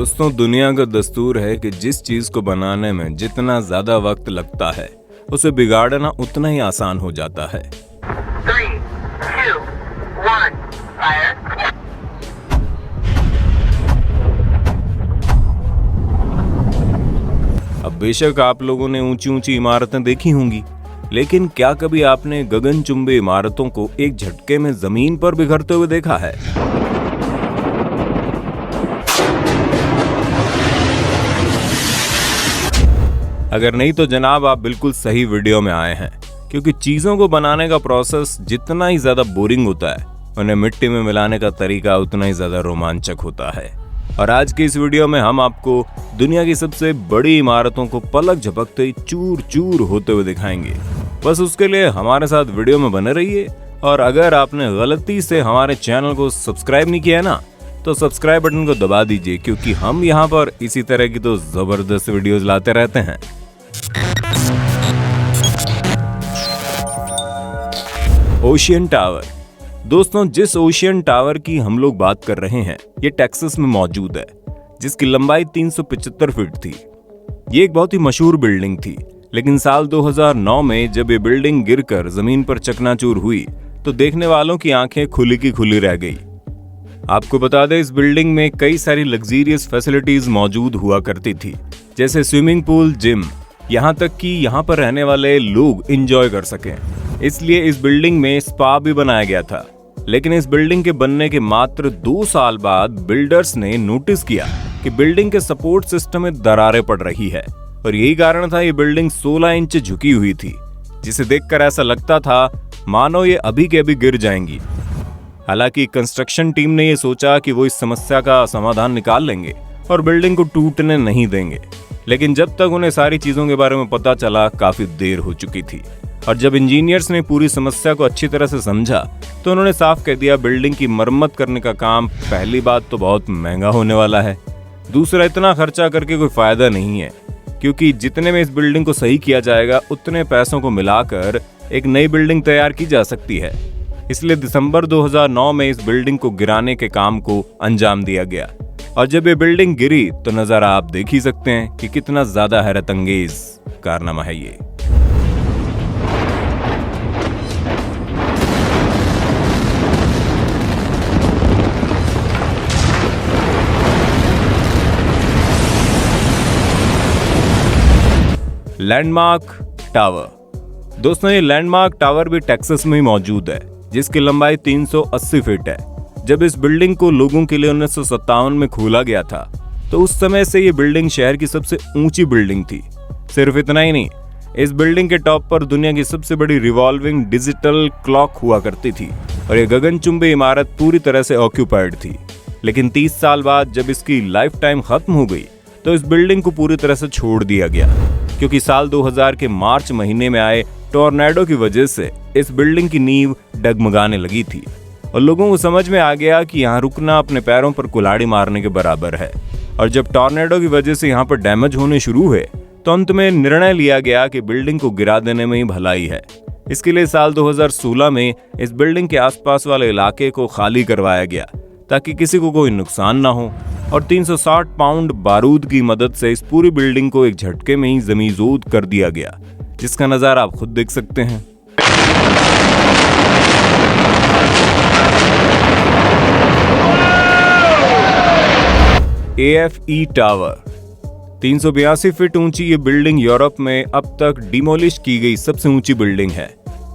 दोस्तों, दुनिया का दस्तूर है कि जिस चीज को बनाने में जितना ज्यादा वक्त लगता है उसे बिगाड़ना उतना ही आसान हो जाता है। 3, 2, 1, fire. अब बेशक आप लोगों ने ऊंची ऊंची इमारतें देखी होंगी, लेकिन क्या कभी आपने गगनचुंबी इमारतों को एक झटके में जमीन पर बिखरते हुए देखा है? अगर नहीं तो जनाब, आप बिल्कुल सही वीडियो में आए हैं, क्योंकि चीजों को बनाने का प्रोसेस जितना ही ज्यादा बोरिंग होता है, उन्हें मिट्टी में मिलाने का तरीका उतना ही ज्यादा रोमांचक होता है। और आज की इस वीडियो में हम आपको दुनिया की सबसे बड़ी इमारतों को पलक झपकते ही चूर चूर होते हुए दिखाएंगे। बस उसके लिए हमारे साथ वीडियो में बने रहिए। और अगर आपने गलती से हमारे चैनल को सब्सक्राइब नहीं किया है ना, तो सब्सक्राइब बटन को दबा दीजिए, क्योंकि हम यहाँ पर इसी तरह की तो जबरदस्त वीडियोस लाते रहते हैं। Ocean tower. दोस्तों, जिस ओशियन टावर की हम लोग बात कर रहे हैं, ये टेक्सास में मौजूद है, जिसकी लंबाई 375 फीट थी। ये एक बहुत ही मशहूर बिल्डिंग थी, लेकिन साल 2009 में जब ये बिल्डिंग गिरकर जमीन पर चकनाचूर हुई तो देखने वालों की आंखें खुली की खुली रह गई। आपको बता दें, इस बिल्डिंग में कई सारी लग्जरियस फैसिलिटीज मौजूद हुआ करती थी, जैसे स्विमिंग पूल, जिम, यहाँ तक कि यहाँ पर रहने वाले लोग एंजॉय कर सकें। इसलिए इस बिल्डिंग में स्पा भी बनाया गया था। लेकिन इस बिल्डिंग के बनने के मात्र 2 साल बाद बिल्डर्स ने नोटिस किया कि बिल्डिंग के सपोर्ट सिस्टम में दरारें पड़ रही है, और यही कारण था ये बिल्डिंग 16 इंच झुकी हुई थी, जिसे देखकर ऐसा लगता था मानो ये अभी के अभी गिर जाएंगी। हालांकि कंस्ट्रक्शन टीम ने ये सोचा कि वो इस समस्या का समाधान निकाल लेंगे और बिल्डिंग को टूटने नहीं देंगे, लेकिन जब तक उन्हें सारी चीजों के बारे में पता चला, काफी देर हो चुकी थी। और जब इंजीनियर्स ने पूरी समस्या को अच्छी तरह से समझा, तो उन्होंने साफ कह दिया, बिल्डिंग की मरम्मत करने का काम पहली बात तो बहुत महंगा होने वाला है, दूसरा इतना खर्चा करके कोई फायदा नहीं है, क्योंकि जितने में इस बिल्डिंग को सही किया जाएगा उतने पैसों को मिलाकर एक नई बिल्डिंग तैयार की जा सकती है। इसलिए दिसंबर 2009 में इस बिल्डिंग को गिराने के काम को अंजाम दिया गया। और जब ये बिल्डिंग गिरी तो नजारा आप देख ही सकते हैं कि कितना ज्यादा हैरत अंगेज कारनामा है ये। Landmark tower. दोस्तों, ये लैंडमार्क टावर भी टेक्सास में ही मौजूद है, जिसकी लंबाई 380 फीट है। जब इस बिल्डिंग को लोगों के लिए 1957 में खोला गया था, तो उस समय से ये बिल्डिंग शहर की सबसे ऊंची बिल्डिंग थी। सिर्फ इतना ही नहीं, इस बिल्डिंग के टॉप पर दुनिया की सबसे बड़ी रिवॉल्विंग डिजिटल क्लॉक हुआ करती थी, और ये गगनचुंबी इमारत पूरी तरह से ऑक्यूपाइड थी। लेकिन 30 साल बाद जब इसकी लाइफ टाइम खत्म हो गई, तो इस बिल्डिंग को पूरी तरह से छोड़ दिया गया, क्योंकि साल 2000 के मार्च महीने में आए टॉर्नेडो की वजह से इस बिल्डिंग की नींव डगमगाने लगी थी, और लोगों को समझ में आ गया कि यहाँ रुकना अपने पैरों पर कुल्हाड़ी मारने के बराबर है। और जब टॉर्नेडो की वजह से यहाँ पर डैमेज होने शुरू हुए, तो अंत में निर्णय लिया गया कि बिल्डिंग को गिरा देने में ही भलाई है। इसके लिए साल 2016 में इस बिल्डिंग के आसपास वाले इलाके को खाली करवाया गया, ताकि किसी को कोई नुकसान ना हो। और 360 पाउंड बारूद की मदद से इस पूरी बिल्डिंग को एक झटके में ही जमीजोद कर दिया गया, जिसका नजारा आप खुद देख सकते हैं। AFE tower. 382 फीट ऊंची ये बिल्डिंग यूरोप में अब तक डिमोलिश की गई सबसे ऊंची बिल्डिंग है।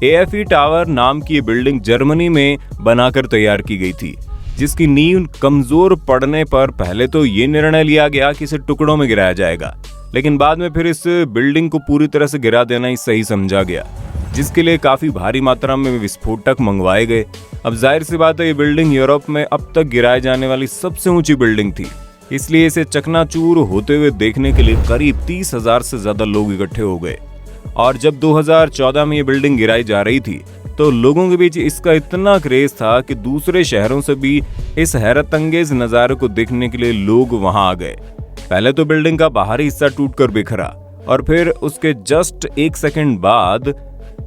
AFE टावर नाम की ये बिल्डिंग जर्मनी में बनाकर तैयार की गई थी, जिसकी नींव कमजोर पड़ने पर पहले तो ये निर्णय लिया गया कि इसे टुकड़ों में गिराया जाएगा, लेकिन बाद में फिर इस बिल्डिंग को पूरी तरह से गिरा देना ही सही समझा गया, जिसके लिए काफी भारी मात्रा में विस्फोटक मंगवाए गए। अब जाहिर सी बात है, ये बिल्डिंग यूरोप में अब तक गिराए जाने वाली सबसे ऊंची बिल्डिंग थी, इसलिए इसे चकनाचूर होते हुए देखने के लिए करीब 30,000 से ज्यादा लोग इकट्ठे हो गए। और जब 2014 में ये बिल्डिंग गिराई जा रही थी, तो लोगों के बीच इसका इतना क्रेज था कि दूसरे शहरों से भी इस हैरत अंगेज नजारे को देखने के लिए लोग वहां आ गए। पहले तो बिल्डिंग का बाहरी हिस्सा टूटकर बिखरा, और फिर उसके जस्ट 1 सेकंड बाद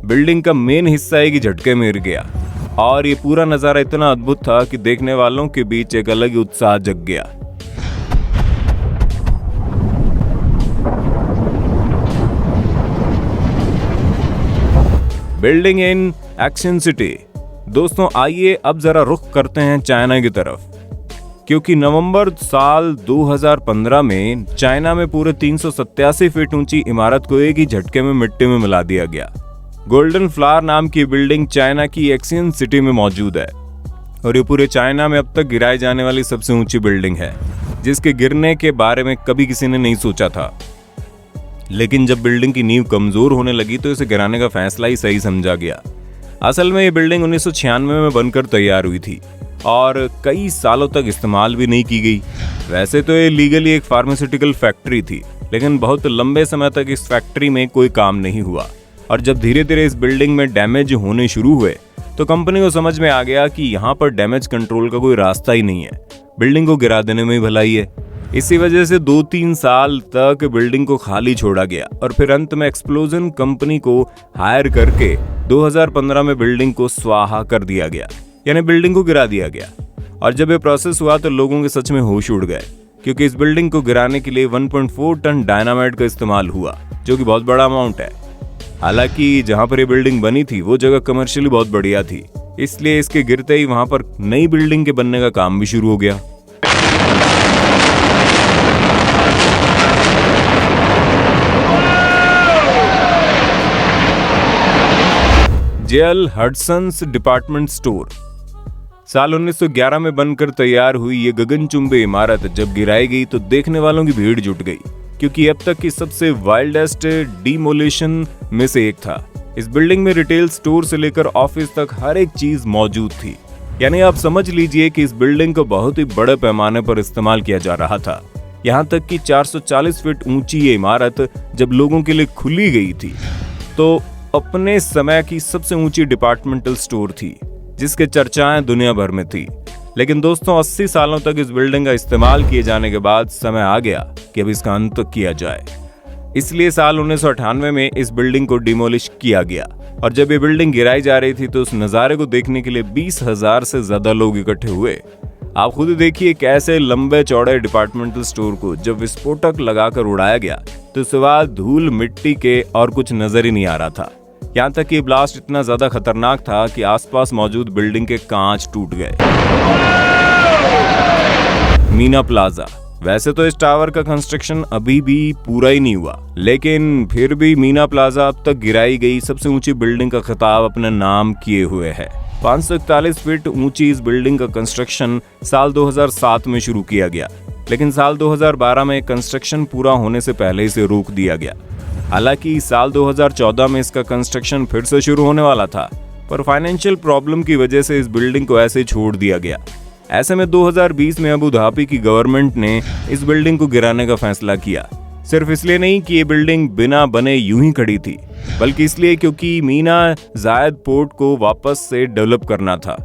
बिल्डिंग का मेन हिस्सा एक ही झटके में गिर गया, और ये पूरा नजारा इतना अद्भुत था कि देखने वालों के बीच एक अलग ही उत्साह जग गया। Building in action city. दोस्तों आइए अब जरा रुख करते हैं चाइना की तरफ, क्योंकि नवंबर साल 2015 में चाइना में पूरे 387 फीट ऊंची इमारत को एक ही झटके में मिट्टी में मिला दिया गया। गोल्डन फ्लावर नाम की बिल्डिंग चाइना की एक्शन सिटी में मौजूद है और ये पूरे चाइना में अब तक गिराई जाने वाली सबसे ऊंची बिल्डिंग है, जिसके गिरने के बारे में कभी किसी ने नहीं सोचा था। लेकिन जब बिल्डिंग की नींव कमजोर होने लगी तो इसे गिराने का फैसला ही सही समझा गया। असल में ये बिल्डिंग 1996 में बनकर तैयार हुई थी और कई सालों तक इस्तेमाल भी नहीं की गई। वैसे तो ये लीगली एक फार्मास्यूटिकल फैक्ट्री थी, लेकिन बहुत लंबे समय तक इस फैक्ट्री में कोई काम नहीं हुआ और जब धीरे धीरे इस बिल्डिंग में डैमेज होने शुरू हुए तो कंपनी को समझ में आ गया कि यहाँ पर डैमेज कंट्रोल का कोई रास्ता ही नहीं है, बिल्डिंग को गिरा देने में ही भलाई है। इसी वजह से 2-3 साल तक बिल्डिंग को खाली छोड़ा गया और फिर अंत में एक्सप्लोजन कंपनी को हायर करके 2015 में बिल्डिंग को स्वाहा कर दिया गया, यानी बिल्डिंग को गिरा दिया गया। और जब ये प्रोसेस हुआ तो लोगों के सच में होश उड़ गए, क्योंकि इस बिल्डिंग को गिराने के लिए 1.4 टन डायनामाइट का इस्तेमाल हुआ, जो कि बहुत बड़ा अमाउंट है। हालांकि जहां पर ये बिल्डिंग बनी थी वो जगह कमर्शियली बहुत बढ़िया थी, इसलिए इसके गिरते ही वहां पर नई बिल्डिंग के बनने का काम भी शुरू हो गया। JL Hudson's department store. साल 1911 में बनकर तैयार हुई ये गगनचुंबी इमारत जब गिराई गई तो देखने वालों की भीड़ जुट गई, क्योंकि अब तक की सबसे वाइल्डेस्ट डिमोलिशन में से एक था। इस बिल्डिंग में रिटेल स्टोर से लेकर ऑफिस तक हर एक चीज मौजूद थी, यानी आप समझ लीजिए कि इस बिल्डिंग को बहुत ही बड़े पैमाने पर इस्तेमाल किया जा रहा था। यहाँ तक कि 440 फीट ऊंची ये इमारत जब लोगों के लिए खुली गई थी तो अपने समय की सबसे ऊंची डिपार्टमेंटल स्टोर थी, जिसके चर्चाएं दुनिया भर में थी। लेकिन दोस्तों 80 सालों तक इस बिल्डिंग का इस्तेमाल किए जाने के बाद समय आ गया कि अब इसका अंत किया जाए। इसलिए साल 1998 में इस बिल्डिंग को डिमोलिश किया गया और जब ये बिल्डिंग गिराई जा रही थी तो उस नज़ारे को देखने के लिए 20,000 से ज्यादा लोग इकट्ठे हुए। आप खुद देखिए कैसे लंबे चौड़े डिपार्टमेंटल स्टोर को जब विस्फोटक लगाकर उड़ाया गया तो उसके बाद धूल मिट्टी के और कुछ नजर ही नहीं आ रहा था। यहाँ तक कि ब्लास्ट इतना ज्यादा खतरनाक था कि आसपास मौजूद बिल्डिंग के कांच टूट गए। मीना प्लाजा। वैसे तो इस टावर का कंस्ट्रक्शन अभी भी पूरा ही नहीं हुआ, लेकिन फिर भी मीना प्लाजा अब तक गिराई गई सबसे ऊंची बिल्डिंग का खिताब अपने नाम किए हुए है। 541 फीट ऊंची इस बिल्डिंग का कंस्ट्रक्शन साल 2007 में शुरू किया गया, लेकिन साल 2012 में कंस्ट्रक्शन पूरा होने से पहले इसे रोक दिया गया। हालांकि साल 2014 में इसका कंस्ट्रक्शन फिर से शुरू होने वाला था, पर फाइनेंशियल प्रॉब्लम की वजह से इस बिल्डिंग को ऐसे छोड़ दिया गया। ऐसे में 2020 में अबू धाबी की गवर्नमेंट ने इस बिल्डिंग को गिराने का फैसला किया, सिर्फ इसलिए नहीं कि ये बिल्डिंग बिना बने यूं ही खड़ी थी, बल्कि इसलिए क्योंकि मीना जायद पोर्ट को वापस से डेवलप करना था।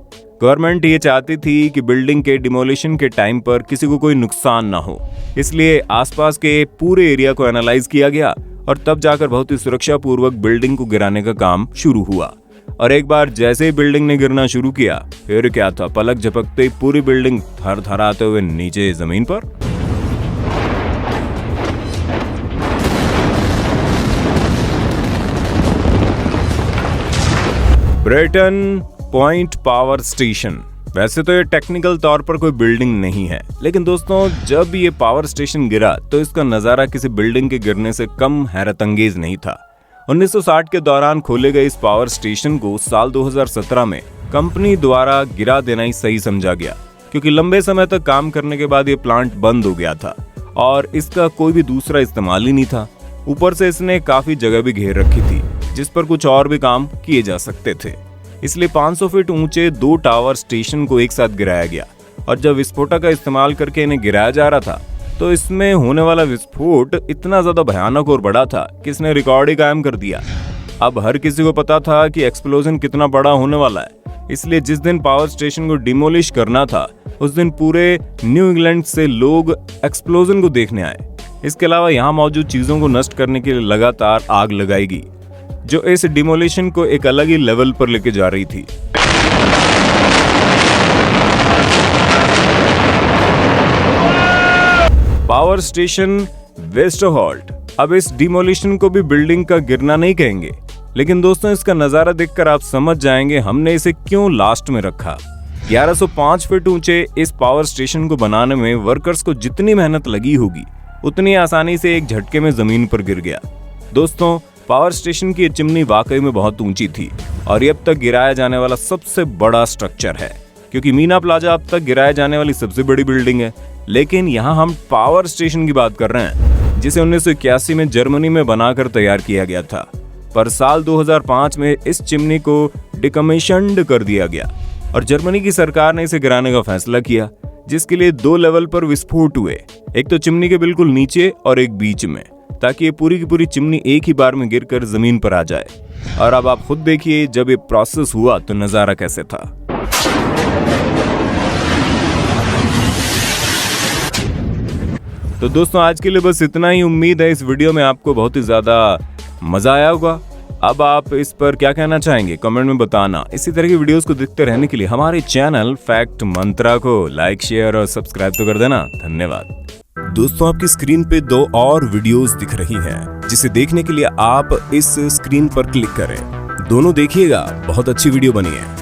गवर्नमेंट ये चाहती थी कि बिल्डिंग के डिमोलिशन के टाइम पर किसी को कोई नुकसान ना हो, इसलिए आसपास के पूरे एरिया को एनालाइज किया गया और तब जाकर बहुत ही सुरक्षा पूर्वक बिल्डिंग को गिराने का काम शुरू हुआ। और एक बार जैसे ही बिल्डिंग ने गिरना शुरू किया, फिर क्या था, पलक झपकते ही पूरी बिल्डिंग थरथराते हुए नीचे जमीन पर। Breton point power station. वैसे तो ये टेक्निकल तौर पर कोई बिल्डिंग नहीं है, लेकिन दोस्तों जब ये पावर स्टेशन गिरा तो इसका नजारा किसी बिल्डिंग के गिरने से कम हैरतअंगेज नहीं था। 1960 के दौरान खोले गए इस पावर स्टेशन को साल 2017 में कंपनी द्वारा गिरा देना ही सही समझा गया, क्योंकि लंबे समय तक काम करने के बाद ये प्लांट बंद हो गया था और इसका कोई भी दूसरा इस्तेमाल ही नहीं था। ऊपर से इसने काफी जगह भी घेर रखी थी, जिस पर कुछ और भी काम किए जा सकते थे। इसलिए 500 फीट ऊंचे 2 टावर स्टेशन को एक साथ गिराया गया और जब विस्फोटक का इस्तेमाल करके इन्हें गिराया जा रहा था तो इसमें होने वाला विस्फोट इतना ज्यादा भयानक और बड़ा था कि इसने रिकॉर्ड ही कायम कर दिया। अब हर किसी को पता था कि एक्सप्लोजन कितना बड़ा होने वाला है, इसलिए जिस दिन पावर स्टेशन को डिमोलिश करना था उस दिन पूरे न्यू इंग्लैंड से लोग एक्सप्लोजन को देखने आए। इसके अलावा यहाँ मौजूद चीजों को नष्ट करने के लिए लगातार आग लगाएगी, जो इस डिमोलिशन को एक अलग ही लेवल पर लेके जा रही थी। Power station Westerholt. अब इस डिमोलिशन को भी बिल्डिंग का गिरना नहीं कहेंगे, लेकिन दोस्तों इसका नजारा देखकर आप समझ जाएंगे हमने इसे क्यों लास्ट में रखा। 1105 फीट ऊंचे इस पावर स्टेशन को बनाने में वर्कर्स को जितनी मेहनत लगी होगी उतनी आसानी से एक झटके में जमीन पर गिर गया। दोस्तों पावर स्टेशन की ये चिमनी वाकई में बहुत ऊंची थी और ये अब तक गिराया जाने वाला सबसे बड़ा स्ट्रक्चर है, क्योंकि मीना प्लाजा अब तक गिराया जाने वाली सबसे बड़ी बिल्डिंग है। लेकिन यहाँ हम पावर स्टेशन की बात कर रहे हैं जिसे 1981 में जर्मनी में बनाकर तैयार किया गया था, पर साल 2005 में इस चिमनी को डिकमीशन्ड कर दिया गया और जर्मनी की सरकार ने इसे गिराने का फैसला किया, जिसके लिए 2 लेवल पर विस्फोट हुए, एक तो चिमनी के बिल्कुल नीचे और एक बीच में, ताकि ये पूरी की पूरी चिमनी एक ही बार में गिरकर जमीन पर आ जाए। और अब आप खुद देखिए जब ये प्रोसेस हुआ तो नजारा कैसे था। तो दोस्तों आज के लिए बस इतना ही। उम्मीद है इस वीडियो में आपको बहुत ही ज्यादा मजा आया होगा। अब आप इस पर क्या कहना चाहेंगे कमेंट में बताना। इसी तरह की वीडियोस को देखते रहने के लिए हमारे चैनल फैक्ट मंत्रा को लाइक शेयर और सब्सक्राइब तो कर देना। धन्यवाद। दोस्तों आपकी स्क्रीन पे 2 और वीडियोस दिख रही हैं, जिसे देखने के लिए आप इस स्क्रीन पर क्लिक करें। दोनों देखिएगा, बहुत अच्छी वीडियो बनी है।